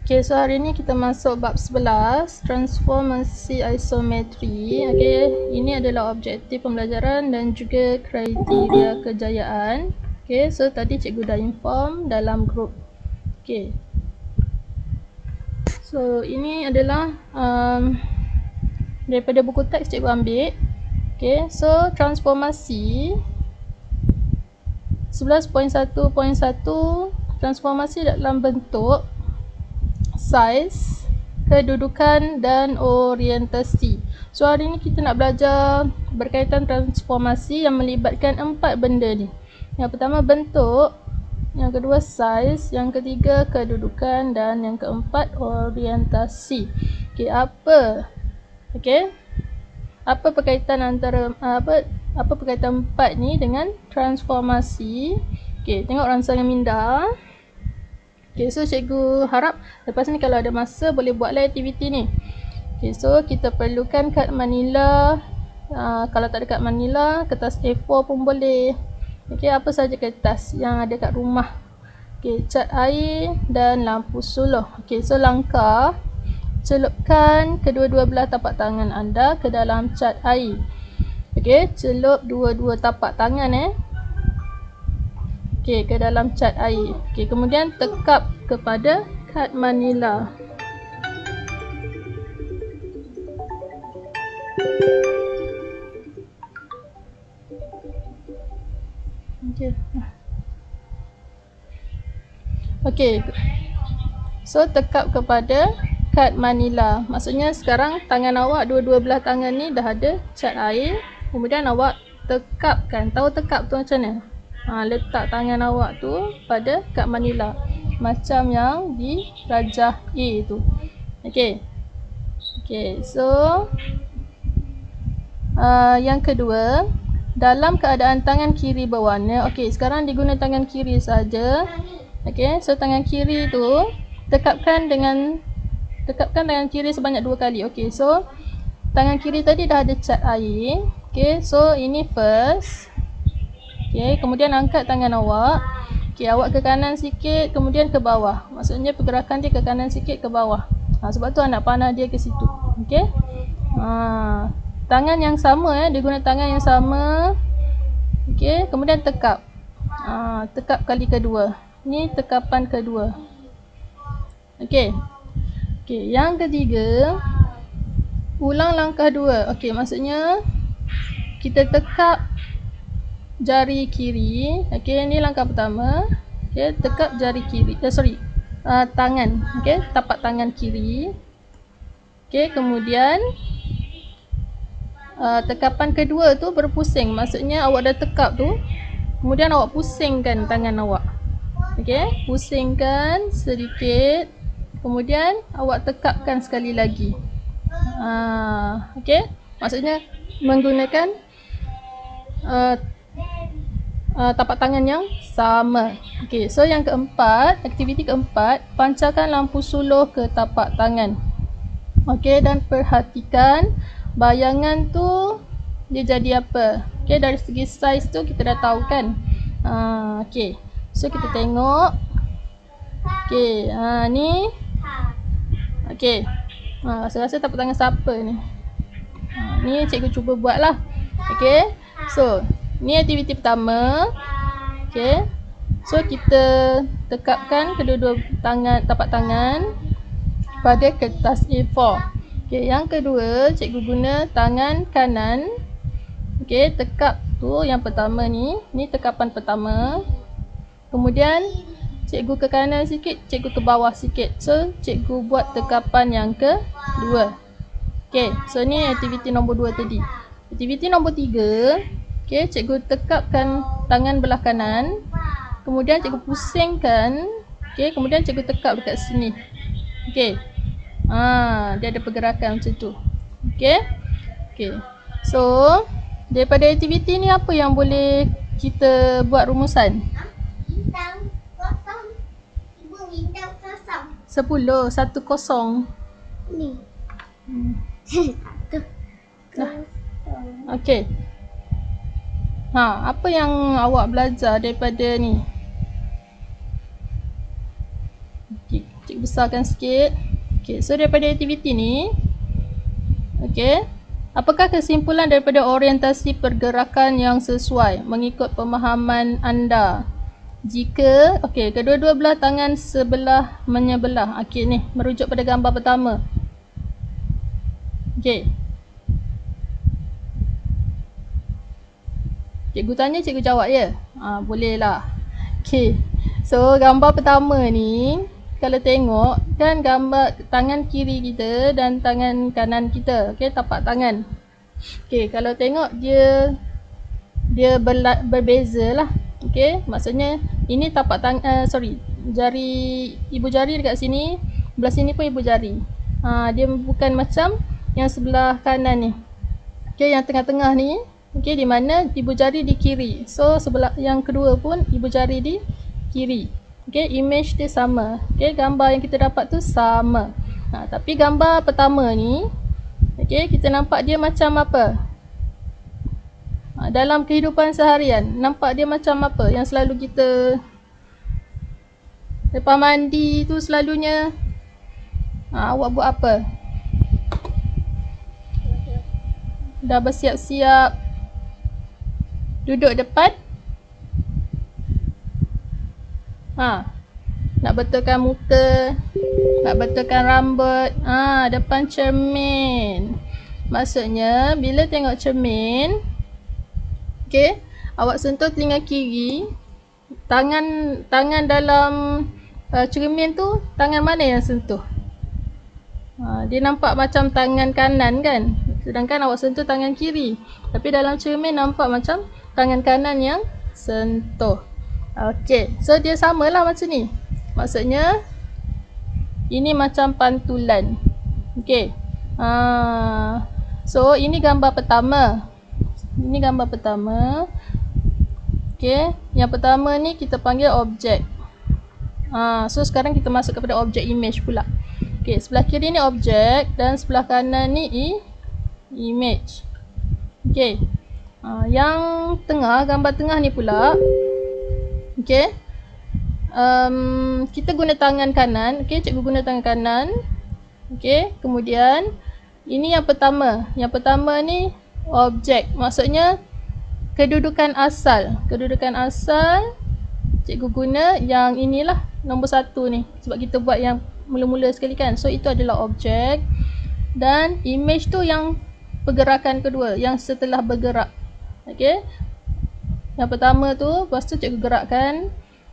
Okay, so hari ni kita masuk bab 11, transformasi isometri. Okay, ini adalah objektif pembelajaran dan juga kriteria kejayaan. Okay, so tadi cikgu dah inform dalam grup. Okay, so ini adalah daripada buku teks cikgu ambil. Okay, so transformasi 11.1.1, transformasi dalam bentuk, saiz, kedudukan dan orientasi. So hari ni kita nak belajar berkaitan transformasi yang melibatkan 4 benda ni. Yang pertama bentuk, yang kedua saiz, yang ketiga kedudukan dan yang keempat orientasi. Okey, apa berkaitan antara apa berkaitan 4 ni dengan transformasi? Okey, tengok rangsangan minda. Okay, so cikgu harap lepas ni kalau ada masa boleh buatlah aktiviti ni. Okay, so kita perlukan kad manila. Kalau tak ada kad manila, kertas A4 pun boleh. Okay, apa saja kertas yang ada kat rumah. Okay, cat air dan lampu suluh. Okay, so langkah, celupkan kedua-dua belah tapak tangan anda ke dalam cat air. Okay, celup dua-dua tapak tangan Okey, ke dalam cat air. Okey, kemudian tekap kepada kad manila. Okey. Okey. So tekap kepada kad manila. Maksudnya sekarang tangan awak dua-dua belah tangan ni dah ada cat air. Kemudian awak tekapkan. Tahu tekap tu macam mana? Letak tangan awak tu pada kad manila macam yang di rajah A tu. Okey. Okey, so yang kedua, dalam keadaan tangan kiri berwarna. Okey, sekarang diguna tangan kiri saja. Okey, so tangan kiri tu tekapkan tangan kiri sebanyak 2 kali. Okey, so tangan kiri tadi dah ada cat air. Okey, so ini first. Okay, kemudian angkat tangan awak. Okay, awak ke kanan sikit, kemudian ke bawah. Maksudnya pergerakan dia ke kanan sikit, ke bawah. Sebab tu anak panah dia ke situ. Okay. Tangan yang sama dia guna tangan yang sama. Okay, kemudian tekap. Tekap kali kedua. Ni tekapan kedua. Okay. Okay, yang ketiga, ulang langkah 2. Okay, maksudnya kita tekap jari kiri. Okey, ni langkah pertama. Okey, tekap jari kiri. Tangan. Okey, tapak tangan kiri. Okey, kemudian tekapan kedua tu berpusing. Maksudnya awak dah tekap tu, kemudian awak pusingkan tangan awak. Okey, pusingkan sedikit. Kemudian awak tekapkan sekali lagi. Okey, maksudnya menggunakan tapak tangan yang sama. Okey, so yang keempat, aktiviti keempat, pancarkan lampu suluh ke tapak tangan. Okey, dan perhatikan bayangan tu dia jadi apa. Okey, dari segi saiz tu kita dah tahu kan. Okey, so kita tengok. Okey, ni. Okey, rasa-rasa tapak tangan siapa ni? Ni cikgu cuba buat lah. Okey, so ni aktiviti pertama. Okey. So kita tekapkan kedua-dua tapak tangan pada kertas A4. Okey, yang kedua cikgu guna tangan kanan. Okey, tekap tu yang pertama ni tekapan pertama. Kemudian cikgu ke kanan sikit, cikgu ke bawah sikit. So cikgu buat tekapan yang kedua. Okey, so ni aktiviti nombor 2 tadi. Aktiviti nombor 3. Okey, cikgu tekapkan tangan belah kanan. Kemudian cikgu pusingkan. Okey, kemudian cikgu tekap dekat sini. Okey. Dia ada pergerakan macam tu. Okey. Okey. So, daripada aktiviti ni apa yang boleh kita buat rumusan? Bintang kosong. Ibu bintang kosong. 10. Ni. Okey. Apa yang awak belajar daripada ni? Cikgu besarkan sikit. Okay, so daripada aktiviti ni, okay, apakah kesimpulan daripada orientasi pergerakan yang sesuai mengikut pemahaman anda? Jika, okay, kedua-dua belah tangan sebelah menyebelah. Okay, ni merujuk pada gambar pertama. Okay. Cikgu tanya, cikgu jawab ya? Boleh lah. Okay. So, gambar pertama ni, kalau tengok, kan gambar tangan kiri kita dan tangan kanan kita. Okay, tapak tangan. Okay, kalau tengok dia berbeza lah. Okay, maksudnya ini tapak tangan, jari, ibu jari dekat sini, belah sini pun ibu jari. Dia bukan macam yang sebelah kanan ni. Okay, yang tengah-tengah ni, okay, di mana ibu jari di kiri. So, sebelah yang kedua pun ibu jari di kiri. Okay, image dia sama. Okay, gambar yang kita dapat tu sama. Tapi gambar pertama ni, okay, kita nampak dia macam apa? Dalam kehidupan seharian, nampak dia macam apa? Yang selalu kita lepas mandi tu selalunya awak buat apa? Dah bersiap-siap duduk depan, nak betulkan muka, nak betulkan rambut, depan cermin. Maksudnya bila tengok cermin, okay, awak sentuh telinga kiri, tangan dalam cermin tu, tangan mana yang sentuh? Dia nampak macam tangan kanan kan, sedangkan awak sentuh tangan kiri. Tapi dalam cermin nampak macam tangan kanan yang sentuh. Okay, so dia samalah macam ni. Maksudnya ini macam pantulan. Okay, so ini gambar pertama. Ini gambar pertama. Okay, yang pertama ni kita panggil objek. So sekarang kita masuk kepada objek image pula. Okay, sebelah kiri ni objek dan sebelah kanan ni image. Okay, yang tengah, gambar tengah ni pula, okay, kita guna tangan kanan. Okay, cikgu guna tangan kanan. Okay, kemudian ini yang pertama. Yang pertama ni objek, maksudnya kedudukan asal. Kedudukan asal cikgu guna yang inilah, nombor 1 ni, sebab kita buat yang mula-mula sekali kan. So itu adalah objek. Dan image tu yang pergerakan kedua, yang setelah bergerak. Okay, yang pertama tu, lepas tu cikgu gerakkan.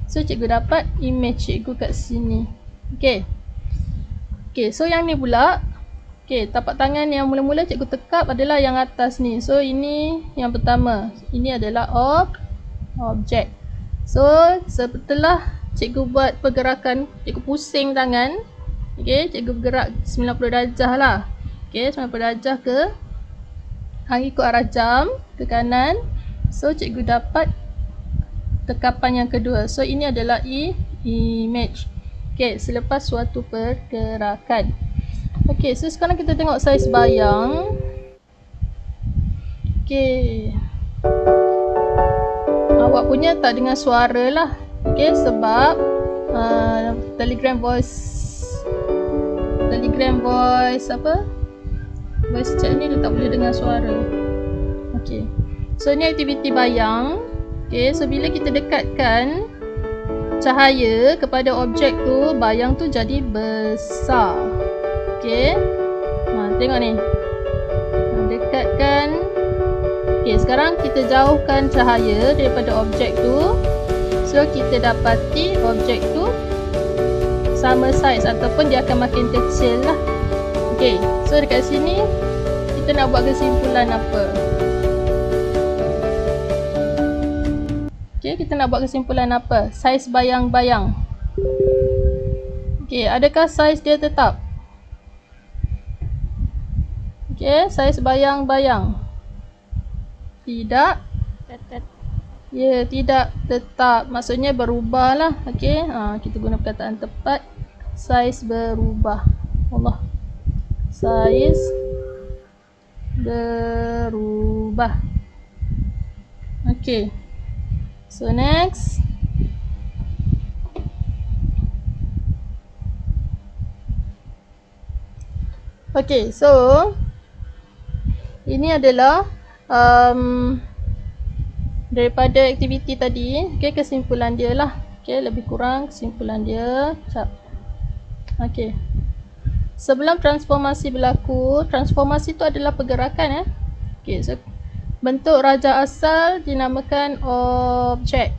So cikgu dapat image cikgu kat sini. Okay, okay, so yang ni pula, okay, tapak tangan yang mula-mula cikgu tekap adalah yang atas ni. So ini yang pertama. Ini adalah objek. So setelah cikgu buat pergerakan, cikgu pusing tangan. Okay, cikgu bergerak 90 darjah lah. Okay, 90 darjah ke ikut arah jam ke kanan. So cikgu dapat tekapan yang kedua. So ini adalah image. Okay, selepas suatu pergerakan. Okay, so sekarang kita tengok saiz bayang. Okay, awak punya tak dengar suara lah. Okay, sebab Telegram voice apa? Voice chat ni dia tak boleh dengar suara. Okay, so ni aktiviti bayang. Okay, so bila kita dekatkan cahaya kepada objek tu, bayang tu jadi besar. Okay, tengok ni, dekatkan. Okay, sekarang kita jauhkan cahaya daripada objek tu. So kita dapati objek tu sama saiz ataupun dia akan makin kecil lah. Okay, so dekat sini kita nak buat kesimpulan apa? Okay, kita nak buat kesimpulan apa? Saiz bayang-bayang. Okay, adakah saiz dia tetap? Okay, saiz bayang-bayang. Tidak. Ya, tidak tetap. Maksudnya berubah lah. Okay, kita guna perkataan tepat. Saiz berubah. Allah. Saiz berubah. Okay, so next. Okay, so ini adalah daripada aktiviti tadi. Okay, kesimpulan dia lah. Okay, lebih kurang kesimpulan dia. Sekejap. Okay. Sebelum transformasi berlaku, transformasi itu adalah pergerakan. Okay, so bentuk raja asal dinamakan objek.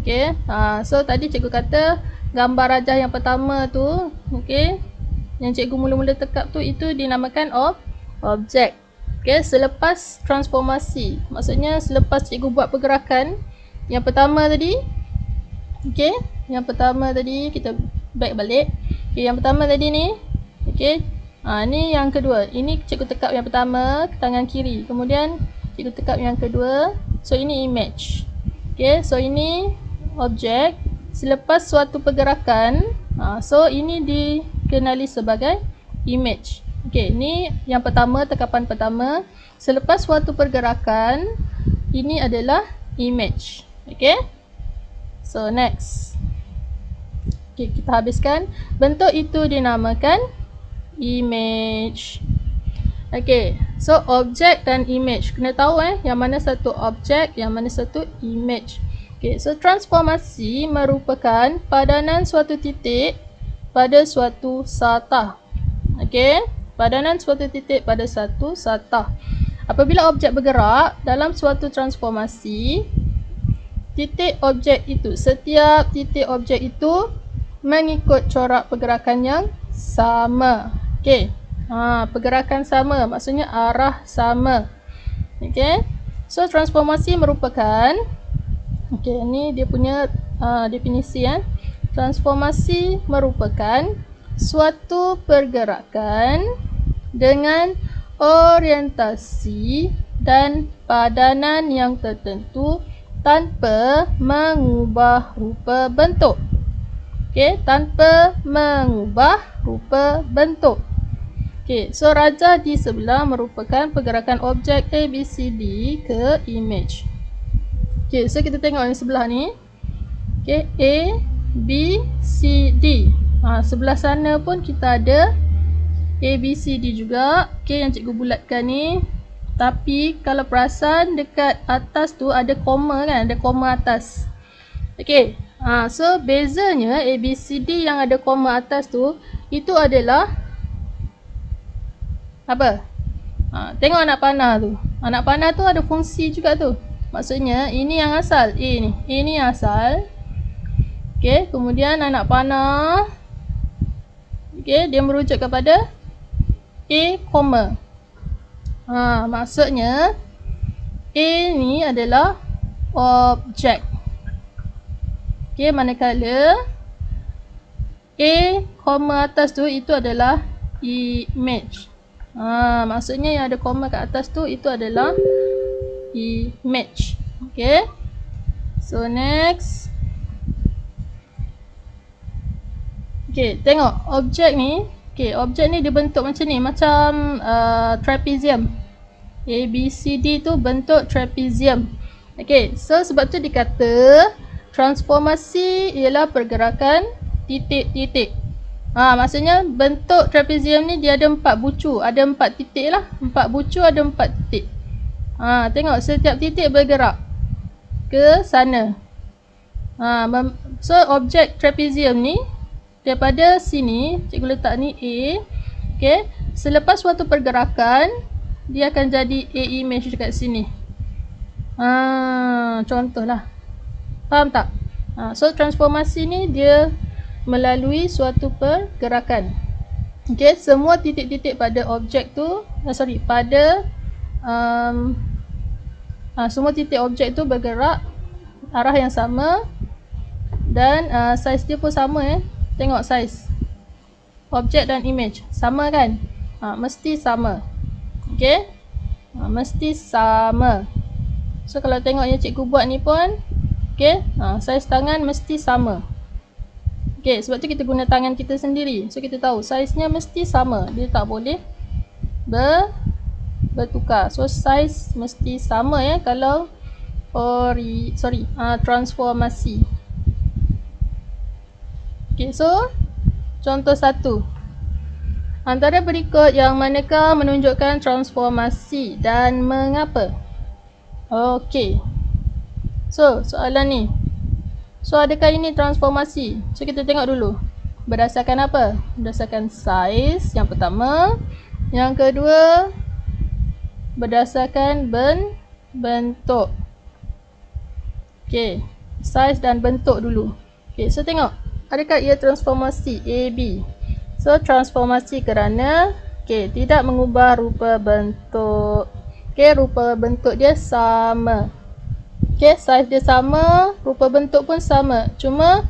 Okay, so tadi cikgu kata gambar rajah yang pertama tu, okay, yang cikgu mula-mula tekap tu, itu dinamakan objek. Okay, selepas transformasi, maksudnya selepas cikgu buat pergerakan yang pertama tadi, okay, yang pertama tadi kita back balik. Okay, yang pertama tadi ni, okay, ni yang kedua. Ini cikgu tekap yang pertama ke tangan kiri, kemudian cikgu tekap yang kedua. So ini image. Okay, so ini objek. Selepas suatu pergerakan, so ini dikenali sebagai image. Okay, ni yang pertama, tekapan pertama. Selepas suatu pergerakan, ini adalah image. Okay, so next. Okay, kita habiskan. Bentuk itu dinamakan image. Okay, so objek dan image. Kena tahu yang mana satu objek, yang mana satu image. Okay, so transformasi merupakan padanan suatu titik pada suatu satah. Okay, padanan suatu titik pada satu satah. Apabila objek bergerak dalam suatu transformasi, titik objek itu, setiap titik objek itu mengikut corak pergerakan yang sama. Okay, pergerakan sama maksudnya arah sama. Okay, so transformasi merupakan, okay, ni dia punya definisi. Transformasi merupakan suatu pergerakan dengan orientasi dan padanan yang tertentu tanpa mengubah rupa bentuk. Okay, tanpa mengubah rupa bentuk. Okay, so rajah di sebelah merupakan pergerakan objek A, B, C, D ke image. Okay, so kita tengok yang sebelah ni. Okay, A, B, C, D. Sebelah sana pun kita ada A, B, C, D juga. Okay, yang cikgu bulatkan ni. Tapi kalau perasan dekat atas tu ada koma kan, ada koma atas. Okay, so bezanya A, B, C, D yang ada koma atas tu, itu adalah apa? Tengok anak panah tu. Anak panah tu ada fungsi juga tu. Maksudnya ini yang asal, A ni. A ni yang asal. Okay, kemudian anak panah, okay, dia merujuk kepada A, koma. Maksudnya A ni adalah objek. Okay, manakala A, koma atas tu itu adalah image. Maksudnya yang ada koma kat atas tu itu adalah image. Okay, so next. Okay, tengok objek ni. Okay, objek ni dia bentuk macam ni, macam trapezium. A, B, C, D tu bentuk trapezium. Okay, so sebab tu dikata transformasi ialah pergerakan titik-titik. Maksudnya bentuk trapezium ni dia ada 4 bucu, ada 4 titik lah. 4 bucu ada 4 titik. Tengok setiap titik bergerak ke sana. So objek trapezium ni daripada sini, cikgu letak ni A. Okay, selepas suatu pergerakan dia akan jadi A image dekat sini. Contohlah. Faham tak? So transformasi ni dia melalui suatu pergerakan. Okay, semua titik-titik pada objek tu, pada semua titik objek tu bergerak arah yang sama dan saiz dia pun sama. Tengok saiz objek dan image sama kan? Mesti sama. Okay, mesti sama. So kalau tengok yang cikgu buat ni pun, okay, saiz tangan mesti sama. Okay, sebab tu kita guna tangan kita sendiri. So kita tahu saiznya mesti sama. Dia tak boleh bertukar. So saiz mesti sama kalau transformasi. Okay, so contoh 1. Antara berikut yang manakah menunjukkan transformasi dan mengapa? Okey. So, soalan ni. So, adakah ini transformasi? So, kita tengok dulu. Berdasarkan apa? Berdasarkan saiz yang pertama. Yang kedua, berdasarkan bentuk. Okey. Saiz dan bentuk dulu. Okey, so tengok. Adakah ia transformasi A, B? So, transformasi kerana tidak mengubah rupa bentuk. Rupa bentuk dia sama. Saiz dia sama, rupa bentuk pun sama. Cuma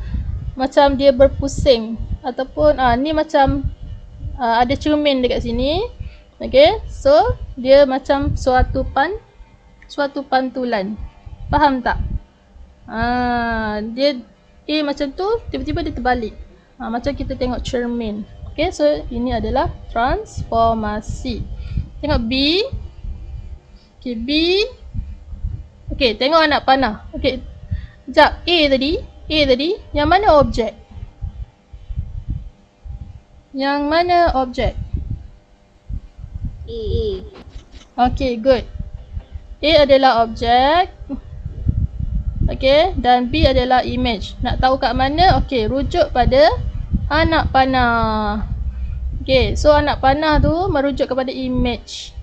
macam dia berpusing ataupun ni macam ada cermin dekat sini. So dia macam suatu pantulan. Faham tak? Dia A macam tu, tiba-tiba dia terbalik. Macam kita tengok cermin. So ini adalah transformasi. Tengok B. B. Tengok anak panah. Sekejap. A tadi. Yang mana objek? Yang mana objek? A. Good. A adalah objek. Dan B adalah image. Nak tahu kat mana? Rujuk pada anak panah. So anak panah tu merujuk kepada image.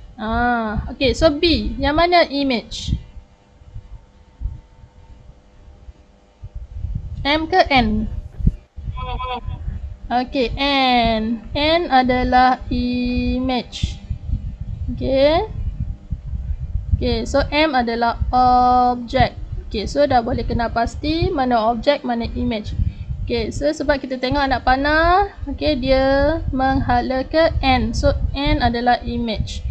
So B, yang mana image? M ke N? N. N adalah image. So M adalah objek. So dah boleh kenal pasti mana objek, mana image. So sebab kita tengok anak panah, dia menghala ke N. So N adalah image.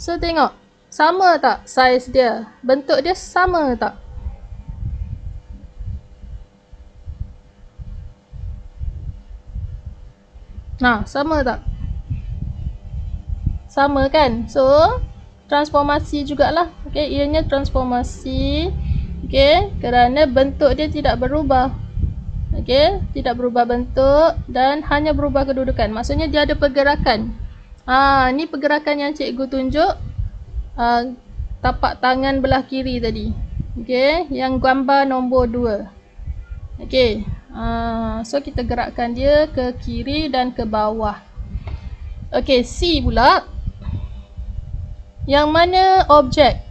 So tengok, sama tak saiz dia? Bentuk dia sama tak? Sama tak? Sama kan? So transformasi jugalah. Ianya transformasi. Kerana bentuk dia tidak berubah. Tidak berubah bentuk dan hanya berubah kedudukan. Maksudnya dia ada pergerakan. Ni pergerakan yang cikgu tunjuk. Tapak tangan belah kiri tadi. Yang gambar nombor 2. So kita gerakkan dia ke kiri dan ke bawah. C pula. Yang mana objek?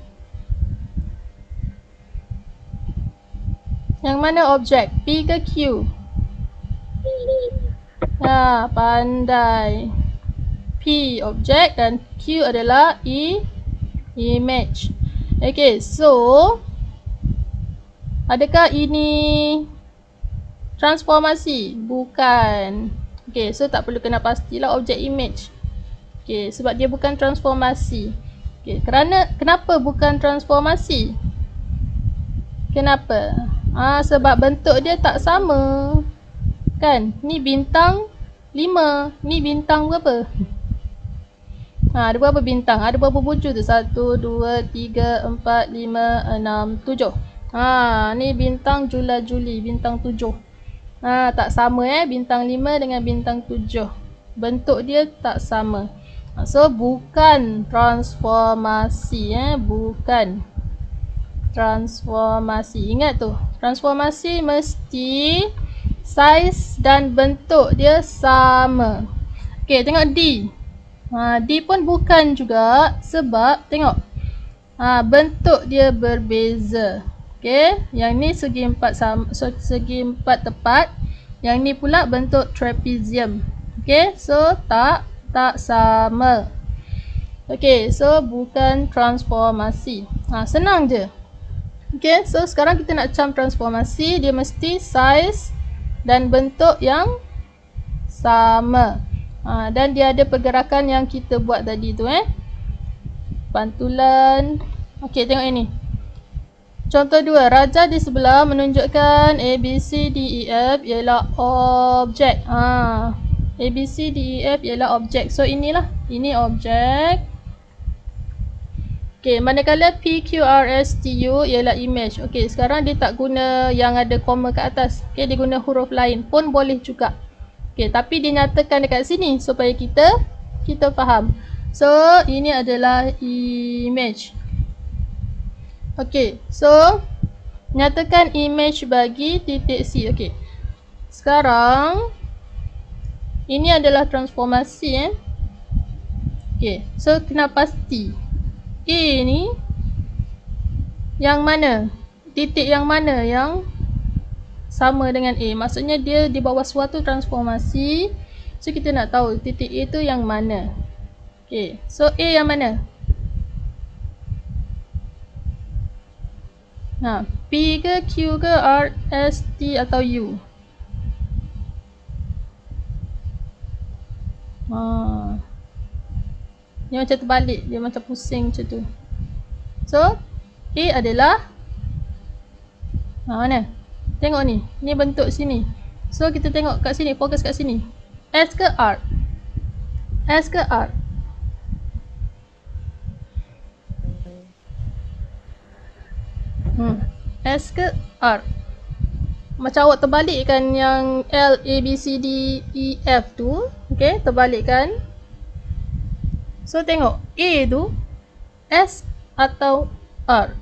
Yang mana objek? P ke Q? Pandai. P objek dan Q adalah image. So adakah ini transformasi? Bukan. So tak perlu kena pastilah objek image. Sebab dia bukan transformasi. Kenapa bukan transformasi? Kenapa? Sebab bentuk dia tak sama. Kan? Ni bintang 5. Ni bintang berapa? Ada berapa bintang? Ada berapa bucu tu? 1, 2, 3, 4, 5, 6, 7. Ni bintang Jula-Juli. Bintang 7. Tak sama bintang 5 dengan bintang 7. Bentuk dia tak sama. So bukan transformasi. Bukan transformasi. Ingat tu. Transformasi mesti saiz dan bentuk dia sama. Tengok D. D pun bukan juga sebab tengok. Bentuk dia berbeza. Yang ni segi empat sama, segi empat tepat. Yang ni pula bentuk trapezium. So tak sama. So bukan transformasi. Senang je. So sekarang kita nak cam transformasi, dia mesti saiz dan bentuk yang sama. Dan dia ada pergerakan yang kita buat tadi tu pantulan. Tengok ini. Contoh 2, raja di sebelah menunjukkan A, B, C, D, E, F ialah objek. A, B, C, D, E, F ialah objek. So inilah, ini objek. Manakala P, Q, R, S, T, U ialah image. Sekarang dia tak guna yang ada koma kat atas. Dia guna huruf lain pun boleh juga. Okay, tapi dinyatakan dekat sini supaya kita faham. So, ini adalah image. Okay, so nyatakan image bagi titik C. Okay, sekarang ini adalah transformasi. Okay, so kena pasti A ni yang mana? Titik yang mana yang sama dengan A? Maksudnya dia di bawah suatu transformasi. So kita nak tahu titik A tu yang mana. Okay, so A yang mana? Nah, P ke Q ke R, S, T atau U? Dia macam terbalik, dia macam pusing macam tu. So, A adalah mana? Tengok ni, ni bentuk sini. So, kita tengok kat sini, fokus kat sini. S ke R? S ke R? S ke R? Macam awak terbalikkan yang L, A, B, C, D, E, F tu. Okay, terbalikkan. So, tengok A tu S atau R?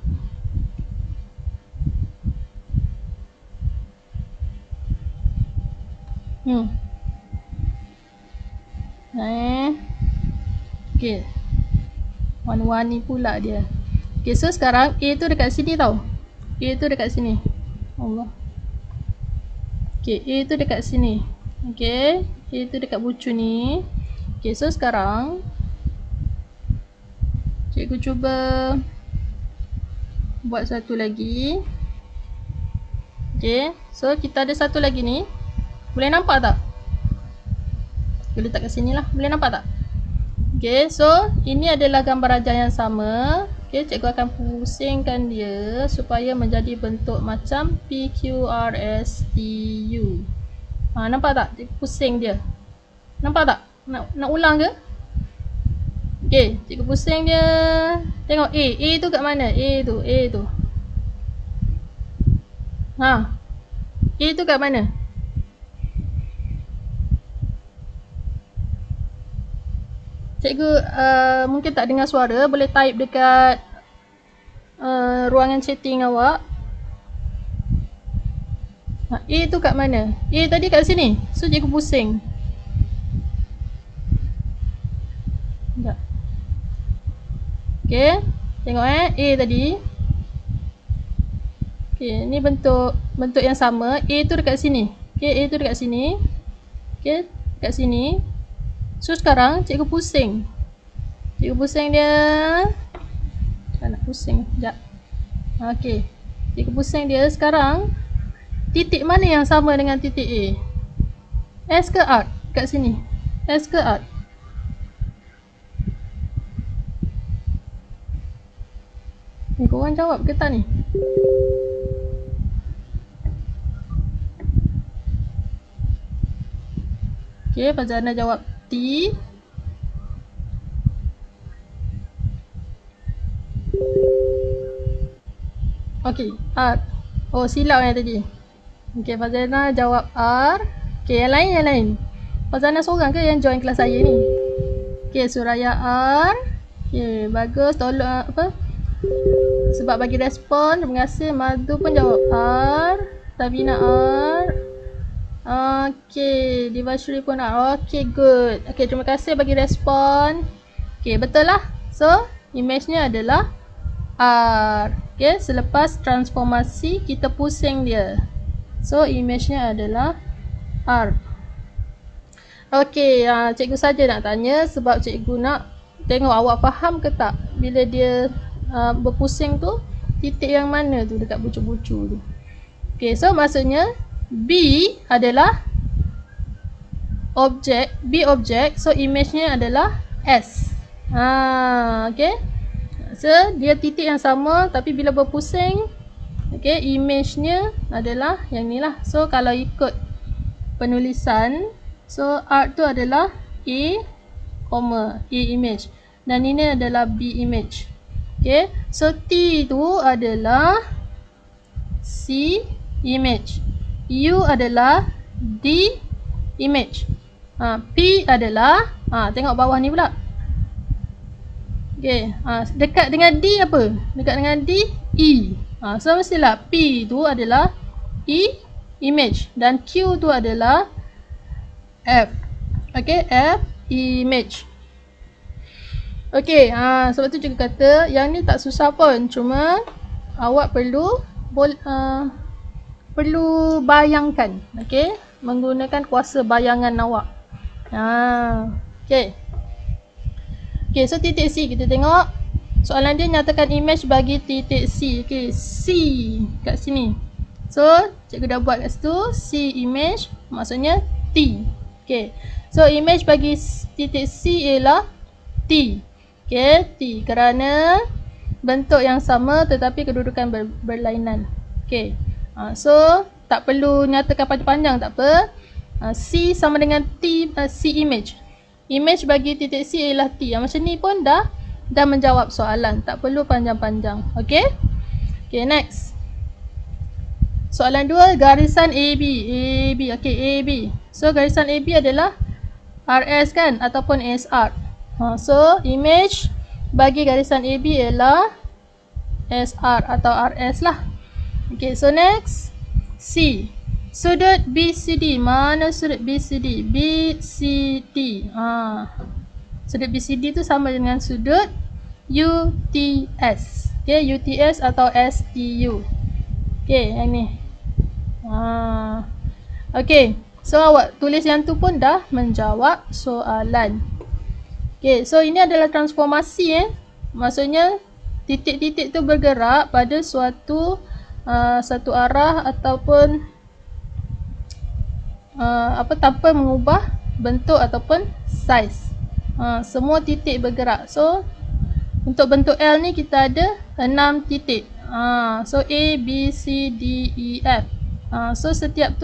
Okay, warna-warni pula dia. Okay, so sekarang A tu dekat sini tau. A tu dekat sini. Allah. Okay, A tu dekat sini. Okay, A tu dekat bucu ni. Okay, so sekarang cikgu cuba buat satu lagi. Okay, so kita ada satu lagi ni. Boleh nampak tak? Kita letak kat sini lah. Boleh nampak tak? Okay, so ini adalah gambar rajah yang sama. Okay, cikgu akan pusingkan dia supaya menjadi bentuk macam P, Q, R, S, T, U. Nampak tak? Cikgu pusing dia. Nampak tak? Nak ulang ke? Okay, cikgu pusing dia. Tengok A. A tu kat mana? A tu. A tu. A tu kat mana? Cikgu mungkin tak dengar suara. Boleh type dekat ruangan chatting awak. A tu kat mana? A tadi kat sini. So cikgu pusing. Sekejap. Okay, tengok A tadi. Okay, ni bentuk yang sama. A tu dekat sini. Okay, A tu dekat sini. Okay, dekat sini. So sekarang cikgu pusing. Cikgu pusing dia. Tak nak pusing. Sekejap. Okay, cikgu pusing dia. Sekarang titik mana yang sama dengan titik A? S ke R? Kat sini. S ke R? Ni korang jawab ke tak ni? Okay, Fazana jawab T. Okay, R. Oh, silap yang tadi. Okay, Fazana jawab R. Okay, yang lain. Fazana seorang ke yang join kelas saya ni? Okay, Suraya R. Okay, bagus. Tolong sebab bagi respon. Terima kasih. Madu pun jawab R. Sabina R. Okay, Divashri pun R. Okay, good. Okay, terima kasih bagi respon. Okay, betul lah. So, image-nya adalah R. Okay, selepas transformasi kita pusing dia. So, image-nya adalah R. Okay, cikgu saja nak tanya sebab cikgu nak tengok awak faham ke tak bila dia berpusing tu, titik yang mana tu dekat bucu-bucu tu. Okay, so maksudnya B adalah objek, B objek, so image-nya adalah S. Okay. So, dia titik yang sama tapi bila berpusing, okay, image-nya adalah yang ni lah. So, kalau ikut penulisan, so R tu adalah A, A image. Dan ini adalah B image. Okay, so T tu adalah C image. U adalah D image. P adalah, tengok bawah ni pula. Okay, dekat dengan D apa? Dekat dengan D, E. So mestilah P tu adalah E, image. Dan Q tu adalah F. Okay, F, image. Okay, sebab tu juga kata yang ni tak susah pun. Cuma awak perlu bayangkan. Okay, menggunakan kuasa bayangan awak. Okay. Okay, so titik C kita tengok. Soalan dia nyatakan image bagi titik C. Okay, C kat sini. So, cikgu dah buat kat situ. C image maksudnya T. Okay, so image bagi titik C ialah T. Okay, T kerana bentuk yang sama tetapi kedudukan berlainan. Okay, so tak perlu nyatakan panjang-panjang, tak apa. C sama dengan T, C image. Image bagi titik C ialah T. Macam ni pun dah menjawab soalan. Tak perlu panjang-panjang. Okay? Okay, next. Soalan 2, garisan AB. Okay, AB. So, garisan AB adalah RS kan? Ataupun SR. So, image bagi garisan AB ialah SR atau RS lah. Okay, so next. C. Sudut BCD. Mana sudut BCD? BCD. Sudut BCD tu sama dengan sudut UTS. Okay, UTS atau STU. Okay, yang ni. Okay, so awak tulis yang tu pun dah menjawab soalan. Okay, so ini adalah transformasi maksudnya titik-titik tu bergerak pada satu arah ataupun tanpa mengubah bentuk ataupun size. Semua titik bergerak. So untuk bentuk L ni kita ada 6 titik. So A, B, C, D, E, F. So setiap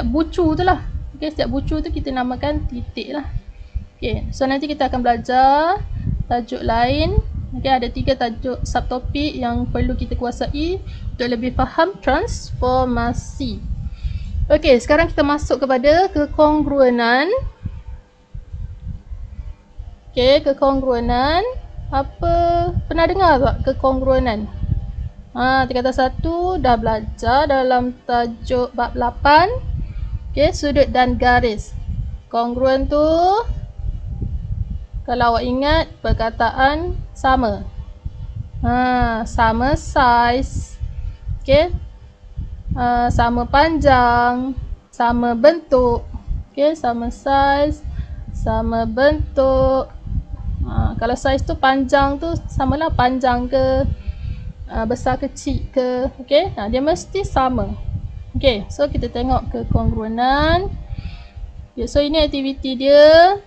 bucu tu lah. Okay, setiap bucu tu kita namakan titik lah. Okay, so nanti kita akan belajar tajuk lain. Okay, ada 3 tajuk subtopik yang perlu kita kuasai untuk lebih faham transformasi. Okay, sekarang kita masuk kepada kekongruenan. Okay, kekongruenan. Apa pernah dengar tak kekongruenan? Tingkatan 1 dah belajar dalam tajuk bab 8. Okay, sudut dan garis. Kongruen tu, kalau awak ingat, perkataan sama. Sama size. Okay. Sama panjang, sama bentuk. Okay, sama size, sama bentuk. Kalau size tu panjang tu samalah panjang ke besar kecil ke. Okay, dia mesti sama. Okay, so kita tengok kekongruenan. Okay, so ini aktiviti dia.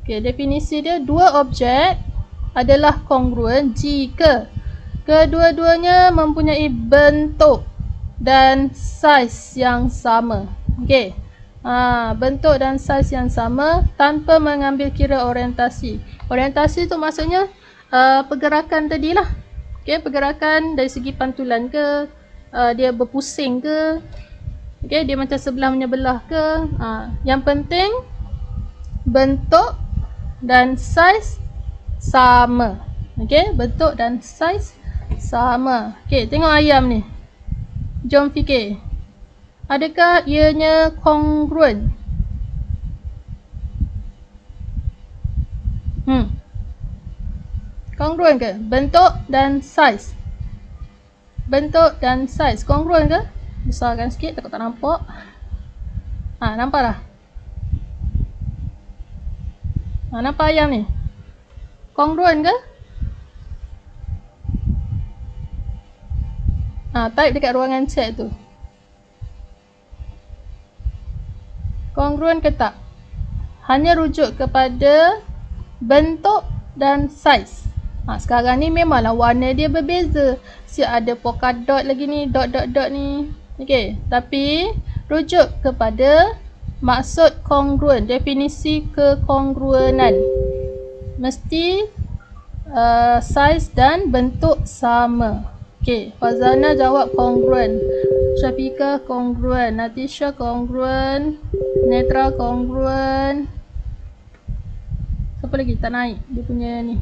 Okay, definisi dia, dua objek adalah kongruen jika kedua-duanya mempunyai bentuk dan saiz yang sama. Okay, bentuk dan saiz yang sama tanpa mengambil kira orientasi. Orientasi tu maksudnya pergerakan tadilah. Okay, pergerakan dari segi pantulan ke, dia berpusing ke, okay, dia macam sebelah menyebelah ke. Yang penting bentuk dan saiz sama. Okay, bentuk dan saiz sama. Okay, tengok ayam ni. Jom fikir. Adakah ianya kongruen? Kongruen ke? Bentuk dan saiz. Bentuk dan saiz kongruen ke? Besarkan sikit, takut tak nampak. Nampak dah? Nampak ayam ni? Kongruen ke? Type dekat ruangan chat tu. Kongruen ke tak? Hanya rujuk kepada bentuk dan saiz. Sekarang ni memanglah warna dia berbeza. Ada polka dot lagi ni, dot ni. Okey, tapi rujuk kepada maksud kongruen, definisi kekongruenan. Mesti saiz dan bentuk sama. Okey, Fazana jawab kongruen. Syafiqah kongruen, Natisha kongruen, Netral kongruen. Siapa lagi tak naik dia punya ni.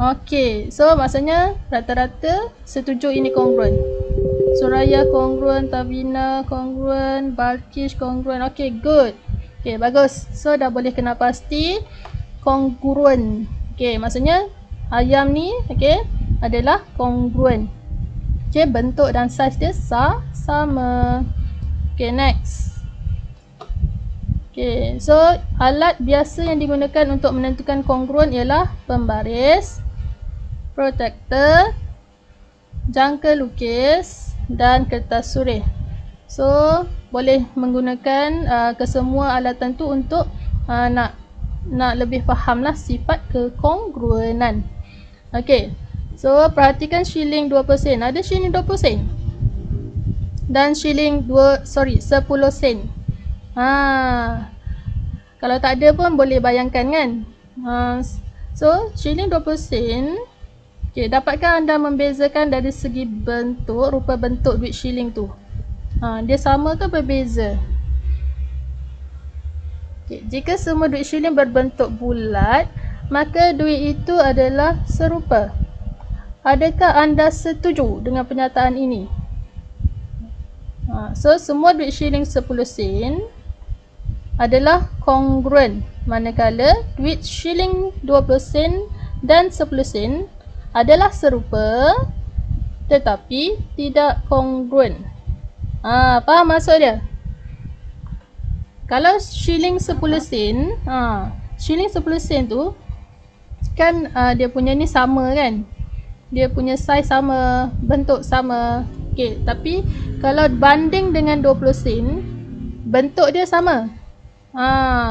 Okey, so maksudnya rata-rata setuju ini kongruen. Suraya kongruen, Tavina kongruen, Balkish kongruen. Okey, good. Okey, bagus. So dah boleh kenal pasti kongruen. Okey, maksudnya ayam ni okey adalah kongruen. Okey, bentuk dan saiz dia sama. Okey, next. Okey, so alat biasa yang digunakan untuk menentukan kongruen ialah pembaris, protektor, jangka lukis dan kertas surih. So boleh menggunakan kesemua alatan tu untuk nak lebih fahamlah sifat kekongruenan. Okey. So perhatikan shilling 20 sen. Ada shilling 20 sen. Dan shilling 10 sen. Kalau tak ada pun boleh bayangkan kan. So shilling 20 sen. Okey, dapatkah anda membezakan dari segi bentuk, rupa bentuk duit shilling tu? Dia sama ke berbeza? Okay, jika semua duit shilling berbentuk bulat, maka duit itu adalah serupa. Adakah anda setuju dengan pernyataan ini? So, semua duit shilling 10 sen adalah kongruen, manakala duit shilling 20 sen dan 10 sen adalah serupa tetapi tidak kongruen. Faham maksud dia? Kalau shilling 10 sen, shilling 10 sen tu kan dia punya ni sama kan? Dia punya saiz sama, bentuk sama. Okey, tapi kalau banding dengan 20 sen, bentuk dia sama.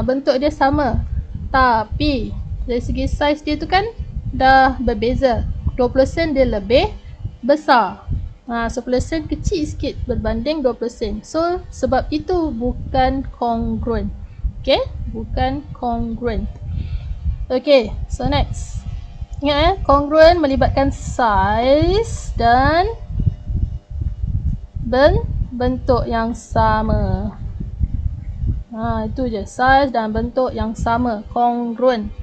Bentuk dia sama. Tapi dari segi saiz dia tu kan dah berbeza. 20 sen dia lebih besar. 10 sen kecil sikit berbanding 20 sen. So sebab itu bukan kongruen. Okay, bukan kongruen. Okay, so next. Ingat kongruen melibatkan saiz dan bentuk yang sama. Itu je, saiz dan bentuk yang sama, kongruen.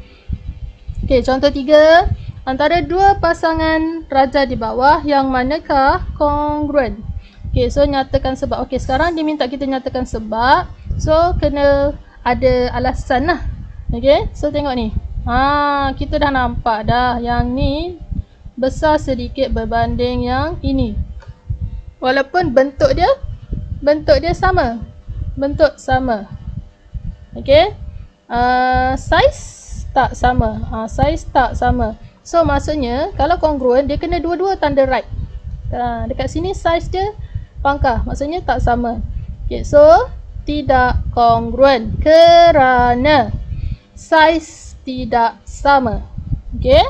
Okay, contoh 3. Antara dua pasangan raja di bawah, yang manakah kongruen? Okay, so nyatakan sebab. Okay, sekarang dia minta kita nyatakan sebab. So, kena ada alasan lah. Okay, so tengok ni. Kita dah nampak dah yang ni besar sedikit berbanding yang ini. Walaupun bentuk dia sama. Bentuk sama. Okay. Saiz tak sama. Saiz tak sama. So maksudnya kalau kongruen dia kena dua-dua tanda right. Dekat sini saiz dia pangkah. Maksudnya tak sama. Okay, so tidak kongruen kerana saiz tidak sama. Okay.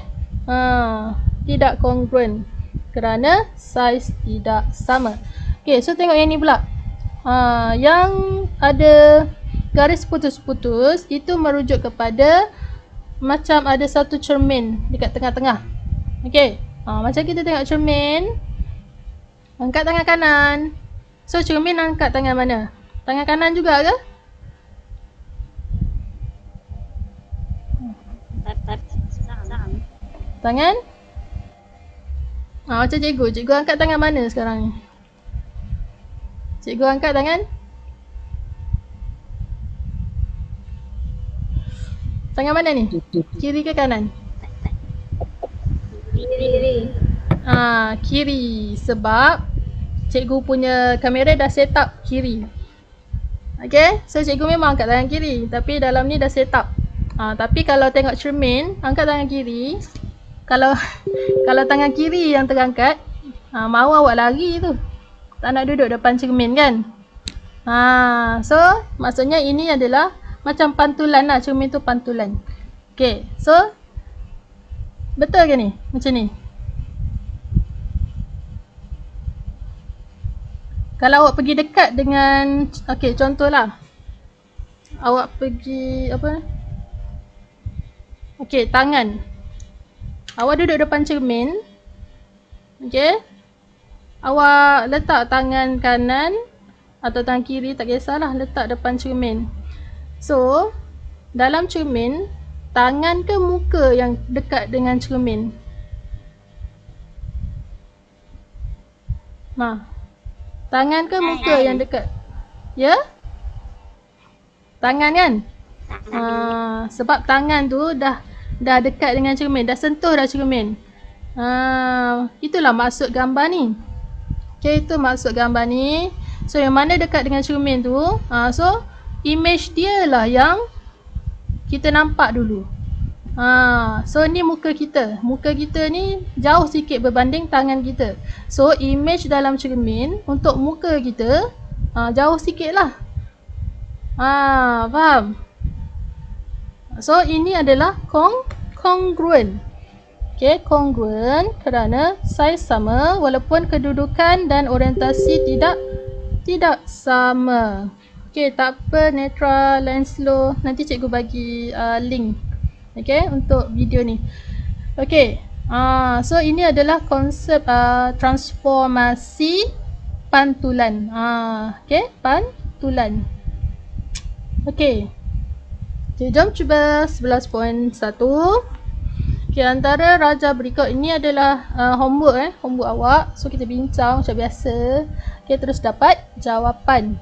Tidak kongruen kerana saiz tidak sama. Okay, so tengok yang ni pula. Yang ada garis putus-putus itu merujuk kepada macam ada satu cermin dekat tengah-tengah. Okey. Macam kita tengok cermin. Angkat tangan kanan. So cermin angkat tangan mana? Tangan kanan juga ke? Tangan? Macam cikgu. Cikgu angkat tangan mana sekarang ni? Cikgu angkat tangan? Tangan mana ni? Kiri ke kanan? Kiri. Kiri. Sebab cikgu punya kamera dah set up kiri. Okay, so cikgu memang angkat tangan kiri. Tapi dalam ni dah set up. Tapi kalau tengok cermin, angkat tangan kiri. Kalau tangan kiri yang terangkat, mau awak lari tu. Tak nak duduk depan cermin kan? So maksudnya ini adalah macam pantulan lah, cermin tu pantulan. Okay, so betul ke ni? Macam ni. Kalau awak pergi dekat dengan, okay, contohlah. Awak pergi, apa? Okay, tangan. Awak duduk depan cermin. Okay. Awak letak tangan kanan atau tangan kiri, tak kisahlah, letak depan cermin. So, dalam cermin, tangan ke muka yang dekat dengan cermin? Tangan ke muka yang dekat? Ya? Tangan kan? Sebab tangan tu dah dekat dengan cermin, dah sentuh dah cermin. Itulah maksud gambar ni. Okay, itu maksud gambar ni. So, yang mana dekat dengan cermin tu, so, image dia lah yang kita nampak dulu. So, ni muka kita. Muka kita ni jauh sikit berbanding tangan kita. So, image dalam cermin untuk muka kita jauh sikit lah. Faham? So, ini adalah congruent. Okay, congruent kerana saiz sama walaupun kedudukan dan orientasi tidak sama. Okay, tak apa Netra, Line Slow. Nanti cikgu bagi link. Okay, untuk video ni. Okay, so ini adalah konsep transformasi pantulan. Okay, pantulan. Okay, jom cuba 11.1. Okay, antara raja berikut ini adalah homework awak. So, kita bincang macam biasa. Okay, terus dapat jawapan.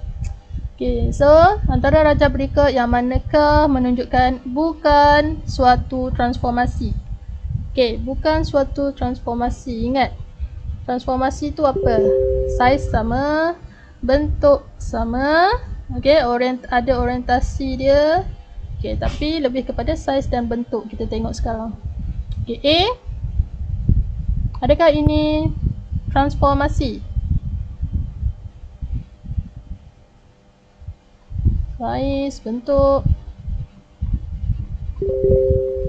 Okay, so antara raja berikut yang manakah menunjukkan bukan suatu transformasi? Okay, bukan suatu transformasi. Ingat, transformasi tu apa? Saiz sama, bentuk sama. Okay, ada orientasi dia. Okay, tapi lebih kepada saiz dan bentuk kita tengok sekarang. Okay, A. Adakah ini transformasi? Saiz, bentuk,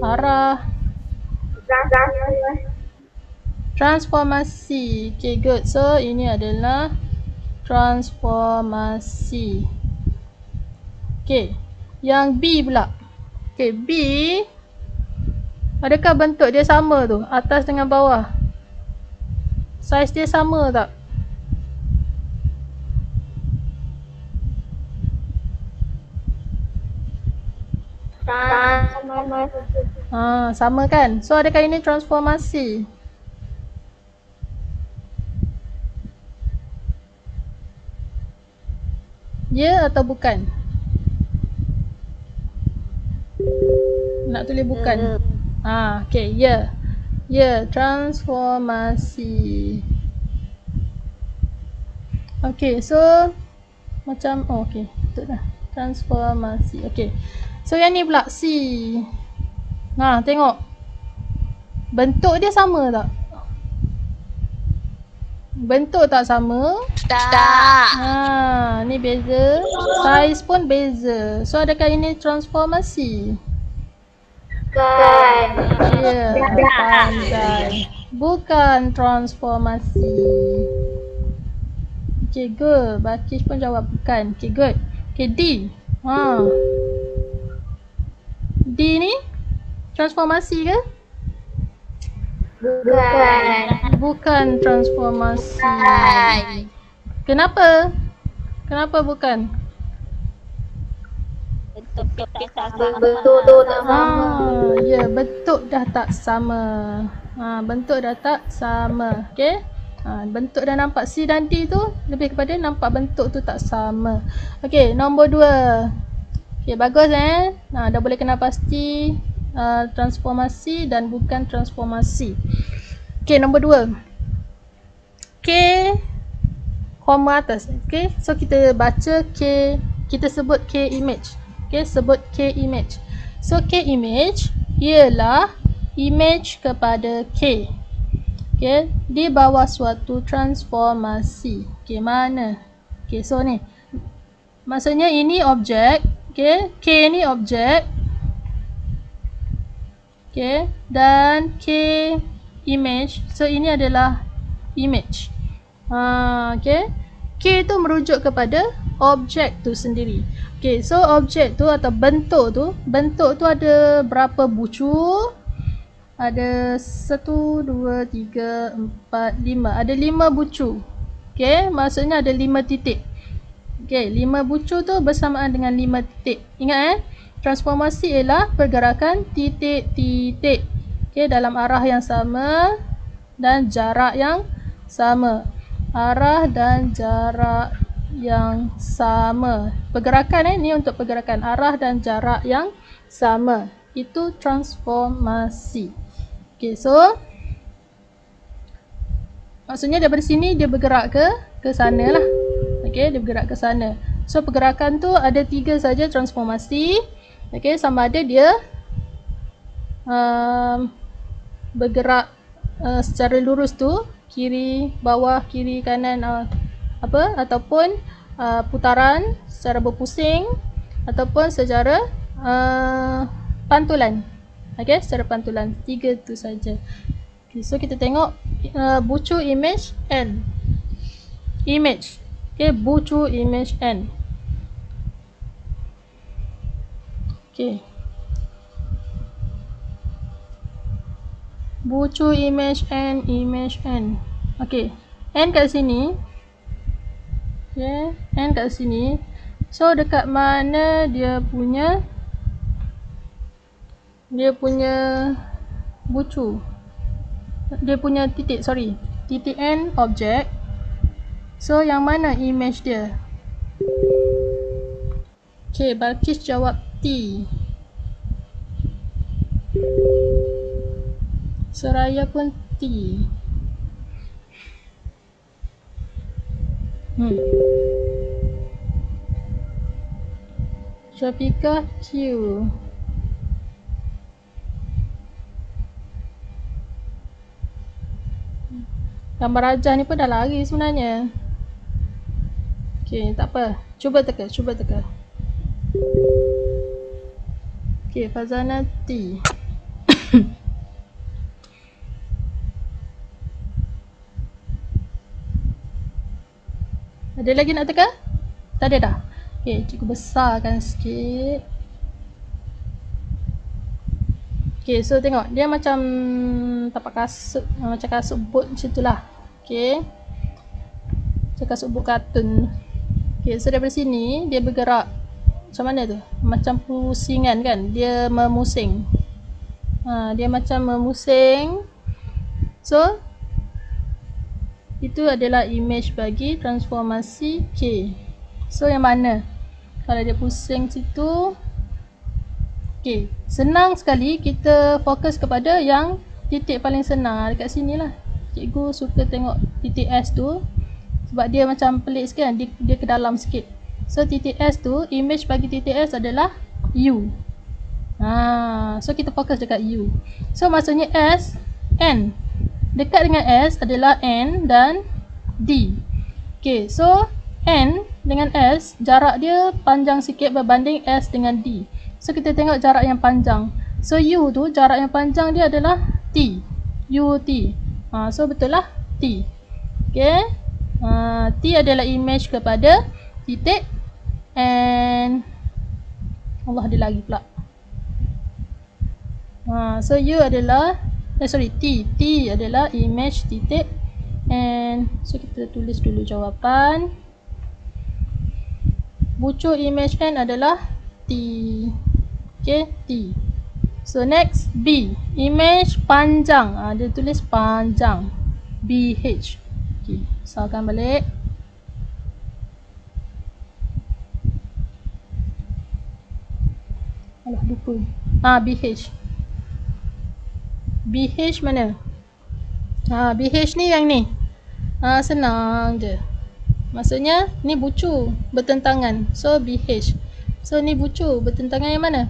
arah. Transformasi. Okay, good. So, ini adalah transformasi. Okay, yang B pula. Okay, B. Adakah bentuk dia sama tu? Atas dengan bawah. Saiz dia sama tak? Sama kan? So, adakah ini transformasi? Ya atau bukan? Nak tulis bukan? Okay, ya. Ya, transformasi. Okay, so macam, okay, betul dah. Transformasi. Okay. So, yang ni pula C. Tengok. Bentuk dia sama tak? Bentuk tak sama? Tak. Ni beza. Saiz pun beza. So, adakah ini transformasi? Bukan. Ya, pandai. Bukan transformasi. Okay, good. Bakish pun jawab bukan. Okay, good. Okay, D. D ni transformasi ke? Bukan. Bukan transformasi. Kenapa? Kenapa bukan? Bentuk tu tak sama. Ya, bentuk dah tak sama. Bentuk dah tak sama. Okay. Bentuk dah nampak C dan D tu lebih kepada nampak bentuk tu tak sama. Okay, nombor 2. Okay, bagus dah boleh kenal pasti transformasi dan bukan transformasi. Okay, nombor 2. K, koma atas. Okay, so kita baca K, kita sebut K image. Okay, sebut K image. So, K image ialah image kepada K. Okay, di bawah suatu transformasi. Okay, mana? Okay, so ni. Maksudnya ini objek. Okay, K ni objek. Okay, dan K image. So, ini adalah image. Okay, K tu merujuk kepada objek tu sendiri. Okay, so objek tu atau bentuk tu ada berapa bucu? Ada 1, 2, 3, 4, 5. Ada 5 bucu. Okay, maksudnya ada 5 titik. Okey, 5 bucu tu bersamaan dengan 5 titik. Ingat transformasi ialah pergerakan titik-titik. Okey, dalam arah yang sama dan jarak yang sama. Arah dan jarak yang sama. Pergerakan ni untuk pergerakan arah dan jarak yang sama. Itu transformasi. Okey, so maksudnya daripada sini dia bergerak ke sana lah. Okey, dia bergerak ke sana. So pergerakan tu ada 3 saja transformasi. Okey, sama ada dia bergerak secara lurus tu, kiri bawah, kiri kanan ataupun putaran secara berpusing ataupun secara pantulan. Okey, secara pantulan. 3 tu saja. Okay, so kita tengok bucu image N. Image. Okay, bucu image N. Okay. Bucu image N, image N. Okay. N kat sini. Okay, N kat sini. So dekat mana dia punya bucu? Dia punya titik, titik N objek. So yang mana image dia? Okay, Balkis jawab T. Seraya pun T. Syafiqah Q. Gambar rajah ni pun dah lari sebenarnya. Okay, tak apa. Cuba teka. Okay, Fazana T. Ada lagi nak teka? Tak ada dah? Okay, cikgu besarkan sikit. Okay, so tengok. Dia macam tapak kasut. Macam kasut bot macam tu lah. Okay. Macam kasut bot kartun. Okay, so daripada sini, dia bergerak. Macam mana tu? Macam pusingan kan? Dia memusing. Dia macam memusing. So, itu adalah image bagi transformasi K. So, yang mana? Kalau dia pusing situ. Okay, senang sekali kita fokus kepada yang titik paling senang dekat sini lah. Cikgu suka tengok titik S tu sebab dia macam pelik sikit kan, dia ke dalam sikit. So titik S tu, image bagi titik S adalah U. So kita fokus dekat U. So maksudnya S, N. Dekat dengan S adalah N dan D. Okay, so N dengan S, jarak dia panjang sikit berbanding S dengan D. So kita tengok jarak yang panjang. So U tu jarak yang panjang dia adalah T. U T. So betul lah T. Okay. T adalah image kepada titik N. Allah, dia lagi pula. So U adalah T. T adalah image titik N. So kita tulis dulu jawapan. Bucu image N adalah T. Okay, T. So next B, image panjang. Dia tulis panjang, BH. Okay, besarkan balik. Alah, lupa. BH. BH mana? BH ni yang ni. Senang je. Maksudnya ni bucu bertentangan. So BH. So ni bucu bertentangan yang mana?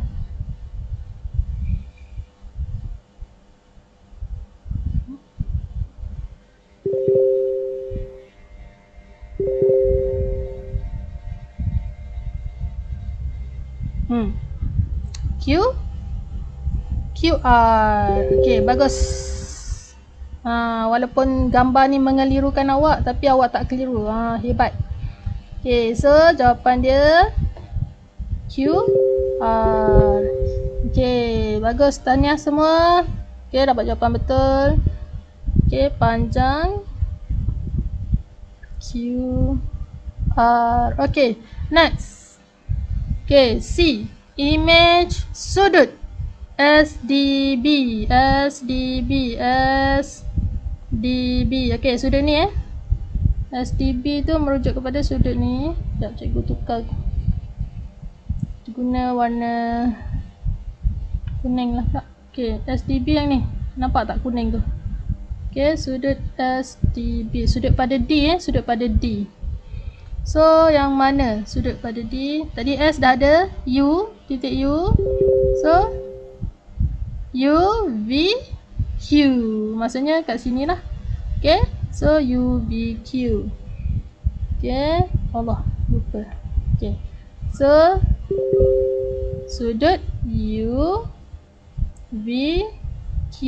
Q, QR. Okay, bagus. Walaupun gambar ni mengelirukan awak, tapi awak tak keliru. Hebat. Okay, so jawapan dia QR. Okay, bagus. Tahniah semua. Okay, dapat jawapan betul. Okay, panjang QR. Johar. Okay, next. Okay, C. Image sudut. SDB. Okay, sudut ni SDB tu merujuk kepada sudut ni. Sekejap cikgu tukar. Guna warna kuning lah tak. Okay, SDB yang ni. Nampak tak kuning tu? Okay, sudut SDB. Sudut pada D sudut pada D. So, yang mana sudut pada D? Tadi S dah ada. U, titik U. So, U, V, Q. Maksudnya kat sini lah. Okay, so U, V, Q. Okay, Allah, lupa. Okay, so sudut U, V, Q.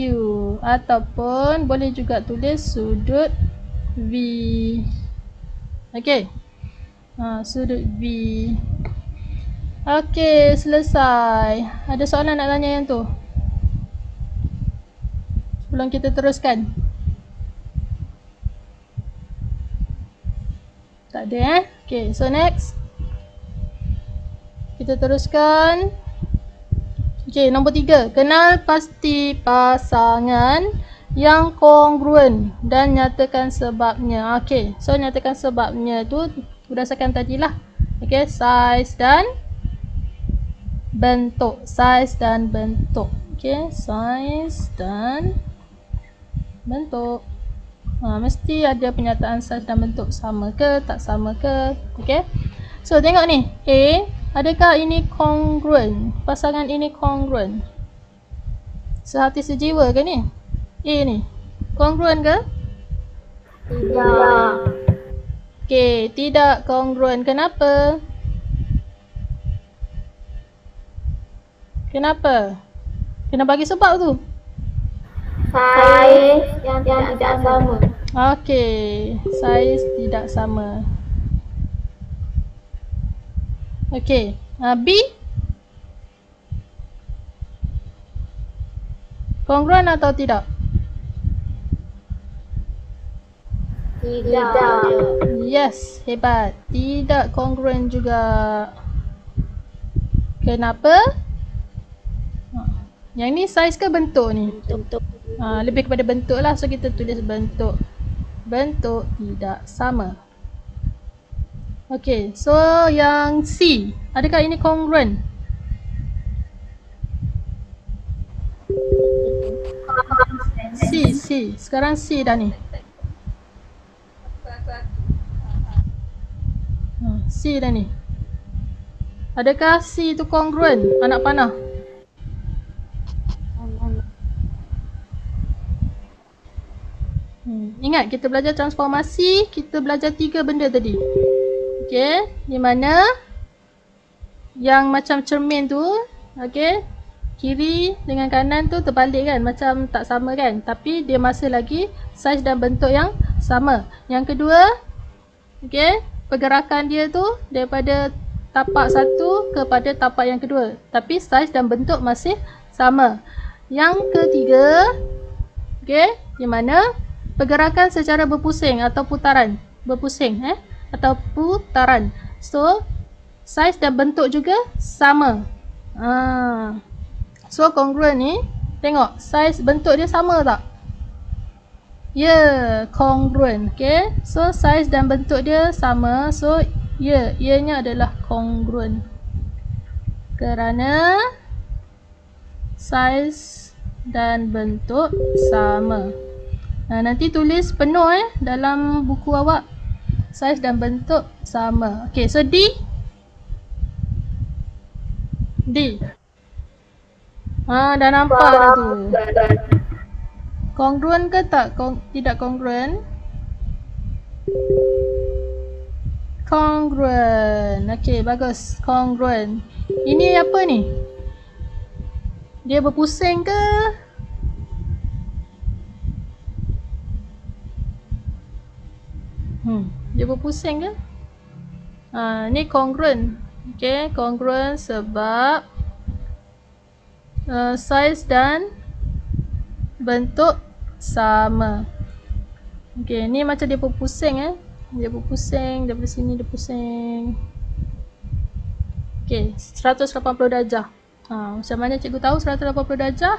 Ataupun boleh juga tulis sudut V. Okay, sudut V. Okay, selesai. Ada soalan nak tanya yang tu? Sebelum kita teruskan. Tak ada Okay, so next. Kita teruskan. Okay, nombor 3. Kenal pasti pasangan yang kongruen dan nyatakan sebabnya. Okay, so nyatakan sebabnya tu berdasarkan tadilah. Okay, size dan bentuk. Size dan bentuk. Okay, size dan bentuk. Mesti ada penyataan size dan bentuk sama ke, tak sama ke. Okay, so tengok ni A, adakah ini kongruen? Pasangan ini kongruen? Sehati sejiwa ke ni? A ni kongruen ke? Tidak. Okay, tidak kongruen. Kenapa? Kenapa? Kena bagi sebab tu. Saiz yang tidak sama. Okay, saiz tidak sama. Okay, B kongruen atau tidak? Tidak. Yes, hebat. Tidak kongruen juga. Kenapa? Yang ni saiz ke bentuk ni? Bentuk. Lebih kepada bentuk lah. So kita tulis bentuk. Bentuk tidak sama. Okay, so yang C, adakah ini kongruen? C. Sekarang C dah ni. C dah ni. Adakah C tu kongruen? Anak panah. Ingat kita belajar transformasi, kita belajar 3 benda tadi. Okey, di mana yang macam cermin tu, okey, kiri dengan kanan tu terbalik kan, macam tak sama kan, tapi dia masih lagi saiz dan bentuk yang sama. Yang kedua, okey, pergerakan dia tu daripada tapak satu kepada tapak yang kedua, tapi saiz dan bentuk masih sama. Yang ketiga, okey, di mana pergerakan secara berpusing atau putaran. Berpusing atau putaran. So, saiz dan bentuk juga sama. So, kongruen ni, tengok saiz bentuk dia sama tak? Ya, kongruen. Okay. So, saiz dan bentuk dia sama. So, ya, ianya adalah kongruen. Kerana saiz dan bentuk sama. Nanti tulis penuh dalam buku awak. Saiz dan bentuk sama. Okay, so D. Dah nampak dah tu. Kongruen ke tak? Tidak kongruen. Kongruen. Okay, bagus. Kongruen. Ini apa ni? Dia berpusing ke? Dia berpusing ke? Ni kongruen. Okay, kongruen sebab saiz dan bentuk sama. Okay, ni macam dia berpusing Dia berpusing, daripada sini dia pusing. Okay, 180 darjah. Macam mana cikgu tahu 180 darjah?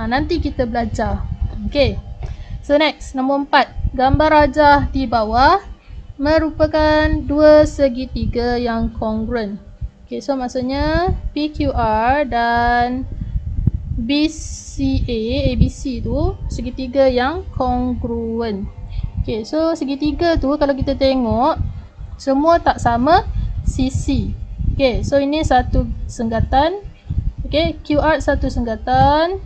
Nanti kita belajar. Okay. So next, nombor 4. Gambar rajah di bawah merupakan dua segitiga yang kongruen. Okay, so maksudnya PQR dan BCA, ABC tu segitiga yang kongruen. Okay, so segitiga tu kalau kita tengok semua tak sama sisi. Okay, so ini satu senggatan. Okay, QR satu senggatan,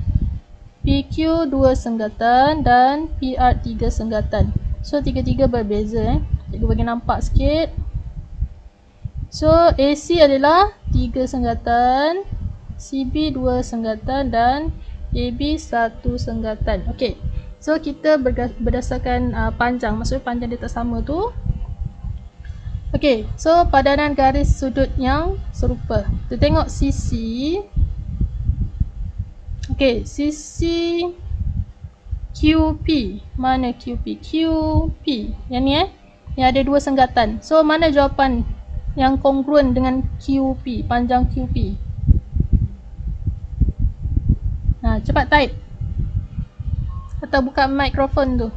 PQ dua senggatan dan PR tiga senggatan. So tiga-tiga berbeza. Cikgu bagi nampak sikit. So AC adalah 3 senggatan, CB 2 senggatan dan AB 1 senggatan. Okey. So kita berdasarkan panjang, maksudnya panjang dia tak sama tu. Okey, so padanan garis sudut yang serupa. Kita tengok sisi. Okey, sisi QP. Mana QP? QP. Yang ni yang ada dua senggatan. So mana jawapan yang kongruen dengan QP, panjang QP? Cepat type. Atau buka mikrofon tu.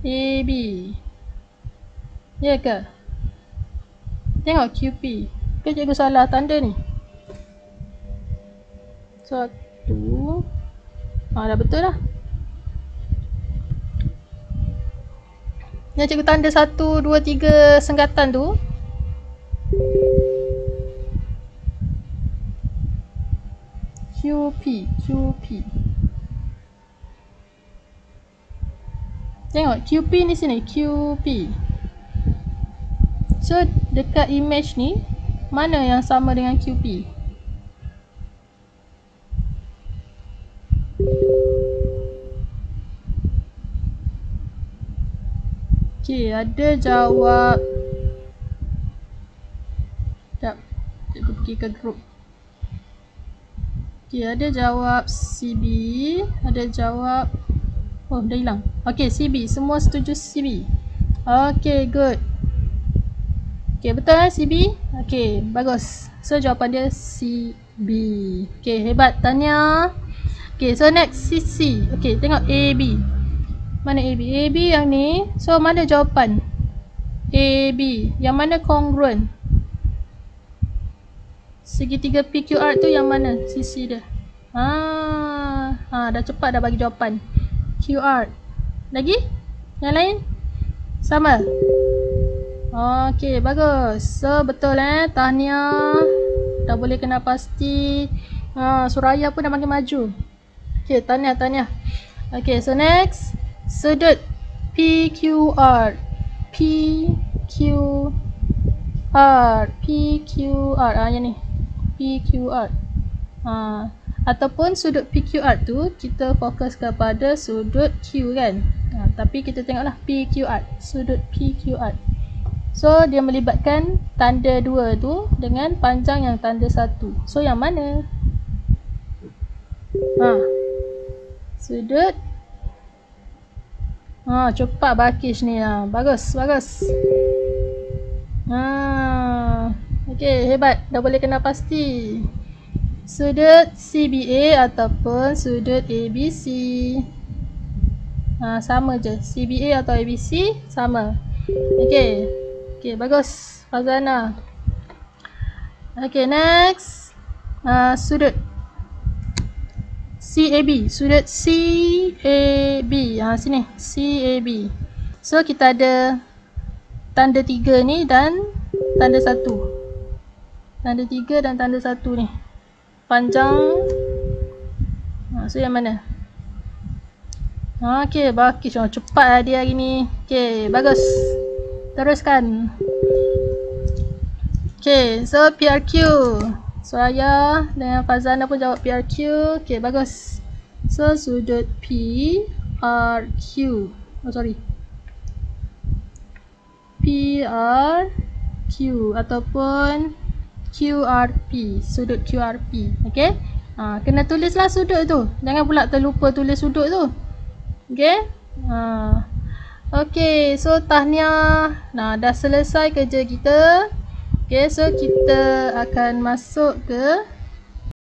AB. Ya ke? Tengok QP. Ke cikgu salah tanda ni? 1. Dah betul lah. Yang cikgu tanda 1, 2, 3 senggatan tu. QP. Tengok QP ni sini, QP. So dekat image ni mana yang sama dengan QP? Okay, ada jawab. Sekejap, cikgu pergi ke group. Okay, ada jawab CB, ada jawab, oh dah hilang. Okay, CB, semua setuju CB. Okay, good. Okay, betul kan CB? Okay, bagus. So jawapan dia CB. Okay, hebat Tanya. Okay, so next CC. Okay, tengok AB. Mana AB? AB yang ni. So mana jawapan? AB. Yang mana kongruen? Segitiga PQR tu yang mana sisi dia? Dah cepat dah bagi jawapan. QR. Lagi? Yang lain? Sama? Okey, bagus. So betul tahniah. Dah boleh kenal pasti. Suraya pun dah makin maju. Okey, tahniah. Okey, so next. Sudut PQR. PQR. Yang ni. PQR. Ataupun sudut PQR tu kita fokus kepada sudut Q kan. Tapi kita tengoklah PQR, sudut PQR. So dia melibatkan tanda 2 tu dengan panjang yang tanda 1. So yang mana? Sudut. Cepat Bakish ni. Bagus. Okey, hebat. Dah boleh kenal pasti. Sudut CBA ataupun sudut ABC. Sama je. CBA atau ABC sama. Okey, bagus Fazana. Okey, next. Sudut CAB. Sudut CAB. Sini. CAB. So kita ada tanda 3 ni dan tanda 1. Tanda 3 dan tanda 1 ni. Panjang. So yang mana? Okey, Bakish. Cepat lah dia hari ni. Okey, bagus. Teruskan. Okey, so PRQ. Suraya dengan Fazana pun jawab PRQ. Okey, bagus. So sudut PRQ. PRQ ataupun QRP, sudut QRP. Okey. Kena tulislah sudut tu. Jangan pula terlupa tulis sudut tu. Okay. Okay, so tahniah. Nah, dah selesai kerja kita. Okay, so kita akan masuk ke